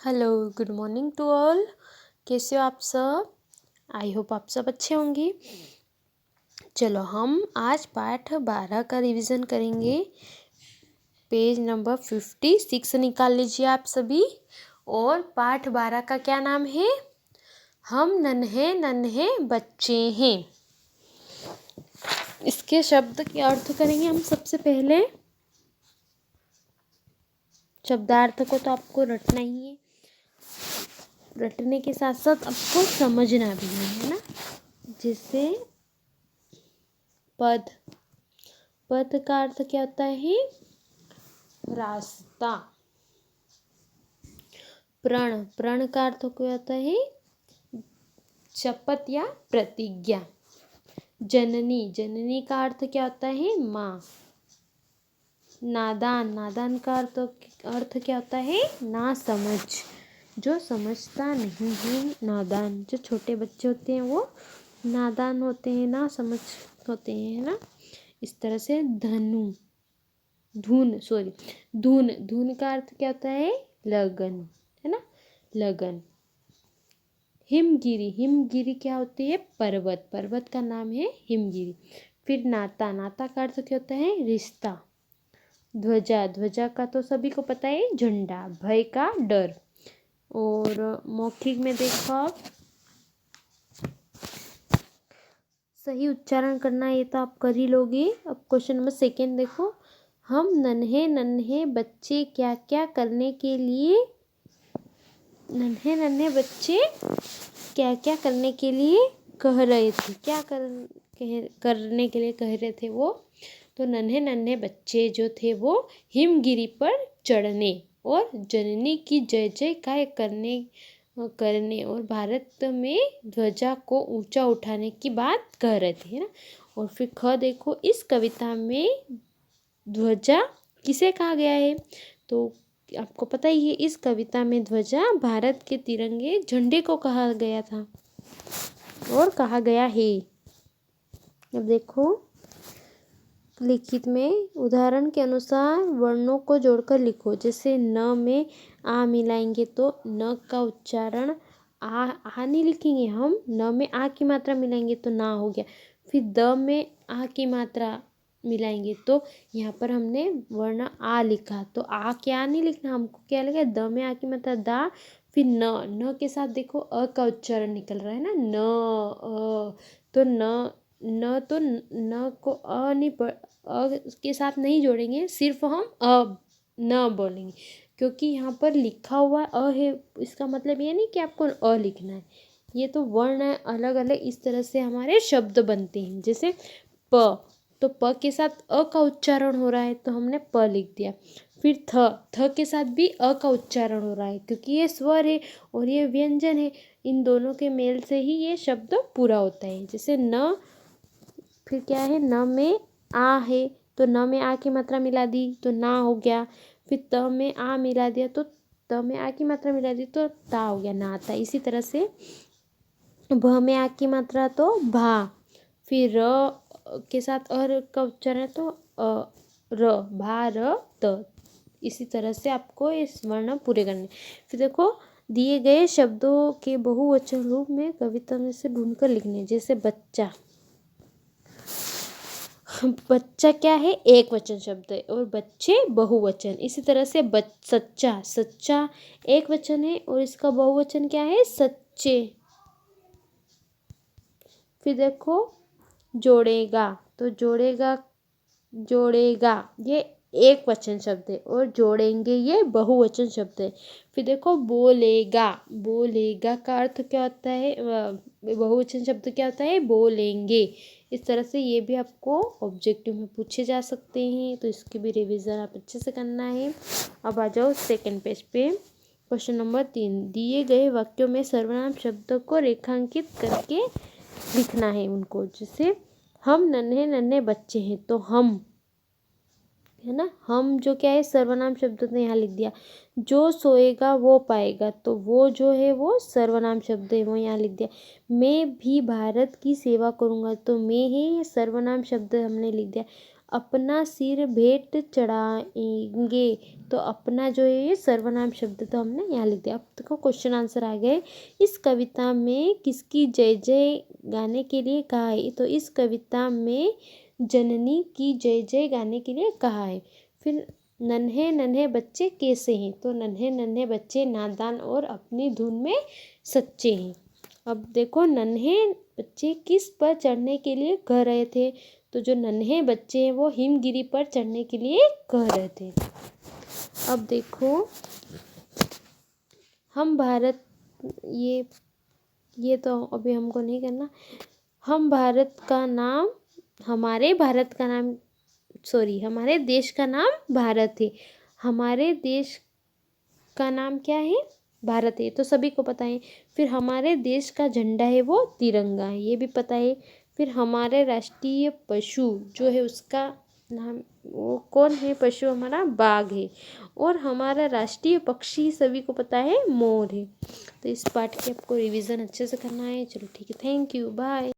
Hello, good morning to all. कैसे हो आप सब? आई होप आप सब अच्छे होंगे। चलो हम आज पाठ 12 का रिवीजन करेंगे। पेज नंबर 56 निकाल लीजिए आप सभी। और पाठ 12 का क्या नाम है? हम नन्हे नन्हे बच्चे हैं। इसके शब्द के अर्थ करेंगे हम सबसे पहले। शब्दार्थ को तो आपको रटना ही है, रटने के साथ साथ आपको समझना भी है ना। जैसे पद, पद का अर्थ क्या होता है? रास्ता। प्रण, प्रण का अर्थ क्या होता है? शपथ या प्रतिज्ञा। जननी, जननी का अर्थ क्या होता है? माँ। नादान, नादान का अर्थ क्या होता है? ना समझ, जो समझता नहीं है नादान। जो छोटे बच्चे होते हैं वो नादान होते हैं, ना समझ होते हैं, है ना। इस तरह से धनु, धुन, धुन, धुन का अर्थ क्या होता है? लगन, है ना, लगन। हिमगिरी, हिमगिरी क्या होती है? पर्वत, पर्वत का नाम है हिमगिरी। फिर नाता, नाता का अर्थ क्या होता है? रिश्ता। ध्वजा, ध्वजा का तो सभी को पता है, झंडा। भय का डर। और मौखिक में देखो आप, सही उच्चारण करना ये तो आप कर ही लोगे। अब क्वेश्चन नंबर 2 देखो। हम नन्हे नन्हे बच्चे क्या क्या करने के लिए, नन्हे नन्हे बच्चे क्या क्या करने के लिए कह रहे थे? क्या करने के लिए कह रहे थे वो? तो नन्हे नन्हे बच्चे जो थे वो हिमगिरी पर चढ़ने और जननी की जय जयकार करने और भारत में ध्वजा को ऊंचा उठाने की बात कह रहे थे, है ना। और फिर ख देखो, इस कविता में ध्वजा किसे कहा गया है? तो आपको पता ही है, इस कविता में ध्वजा भारत के तिरंगे झंडे को कहा गया था और कहा गया है। अब देखो, लिखित में उदाहरण के अनुसार वर्णों को जोड़कर लिखो। जैसे न में आ मिलाएंगे तो न का उच्चारण आ नहीं लिखेंगे हम, न में आ की मात्रा मिलाएंगे तो ना हो गया। फिर द में आ की मात्रा मिलाएंगे तो यहाँ पर हमने वर्ण आ लिखा, तो आ क्या नहीं लिखना, हमको क्या लिखा? द में आ की मात्रा दा। फिर न के साथ देखो अ का उच्चारण निकल रहा है ना, न तो न तो न को अ नहीं अ के साथ नहीं जोड़ेंगे, सिर्फ हम अ न बोलेंगे, क्योंकि यहाँ पर लिखा हुआ अ है। इसका मतलब ये नहीं कि आपको अ लिखना है, ये तो वर्ण है अलग अलग। इस तरह से हमारे शब्द बनते हैं। जैसे प, तो प के साथ अ का उच्चारण हो रहा है तो हमने प लिख दिया। फिर थ के साथ भी अ का उच्चारण हो रहा है क्योंकि ये स्वर है और ये व्यंजन है। इन दोनों के मेल से ही ये शब्द पूरा होता है। जैसे न, फिर क्या है? न में आ है तो न में आ की मात्रा मिला दी तो ना हो गया। फिर त में आ मिला दिया तो त में आ की मात्रा मिला दी तो ता हो गया, ना आता। इसी तरह से भ में आ की मात्रा तो भा। फिर र के साथ अर का उच्चारण है तो र, भा र त। इसी तरह से आपको इस वर्ण पूरे करने। फिर देखो, दिए गए शब्दों के बहुवचन रूप में कविता में से ढूंढकर लिखने। जैसे बच्चा, बच्चा क्या है? एक वचन शब्द है और बच्चे बहुवचन। इसी तरह से सच्चा, सच्चा एक वचन है और इसका बहुवचन क्या है? सच्चे। फिर देखो, जोड़ेगा, तो जोड़ेगा, जोड़ेगा ये एक वचन शब्द है और जोड़ेंगे ये बहुवचन शब्द है। फिर देखो, बोलेगा, बोलेगा का अर्थ क्या होता है? बहुवचन शब्द क्या होता है? बोलेंगे। इस तरह से ये भी आपको ऑब्जेक्टिव में पूछे जा सकते हैं, तो इसकी भी रिवीजन आप अच्छे से करना है। अब आ जाओ 2 पेज पे। क्वेश्चन नंबर 3, दिए गए वाक्यों में सर्वनाम शब्द को रेखांकित करके लिखना है उनको। जैसे हम नन्हे नन्हे बच्चे हैं तो हम, है ना, हम जो क्या है? सर्वनाम शब्द ने यहाँ लिख दिया। जो सोएगा वो पाएगा, तो वो जो है वो सर्वनाम शब्द है, वो यहाँ लिख दिया। मैं भी भारत की सेवा करूँगा, तो मैं है ये सर्वनाम शब्द हमने लिख दिया। अपना सिर भेंट चढ़ाएंगे। तो अपना जो है ये सर्वनाम शब्द तो हमने यहाँ लिख दिया। अब देखो क्वेश्चन आंसर आ गए। इस कविता में किसकी जय जय गाने के लिए कहा है? तो इस कविता में जननी की जय जय गाने के लिए कहा है। फिर नन्हे नन्हे बच्चे कैसे हैं? तो नन्हे नन्हे बच्चे नादान और अपनी धुन में सच्चे हैं। अब देखो नन्हे बच्चे किस पर चढ़ने के लिए कह रहे थे? तो जो नन्हे बच्चे हैं वो हिमगिरी पर चढ़ने के लिए कह रहे थे। अब देखो हम भारत, ये तो अभी हमको नहीं करना। हम भारत का नाम, हमारे भारत का नाम, हमारे देश का नाम भारत है। हमारे देश का नाम क्या है? भारत है, तो सभी को पता है। फिर हमारे देश का झंडा है वो तिरंगा है, ये भी पता है। फिर हमारे राष्ट्रीय पशु जो है उसका नाम, वो कौन है पशु? हमारा बाघ है। और हमारा राष्ट्रीय पक्षी सभी को पता है मोर है। तो इस पाठ की आपको रिवीजन अच्छे से करना है। चलो ठीक है, थैंक यू, बाय।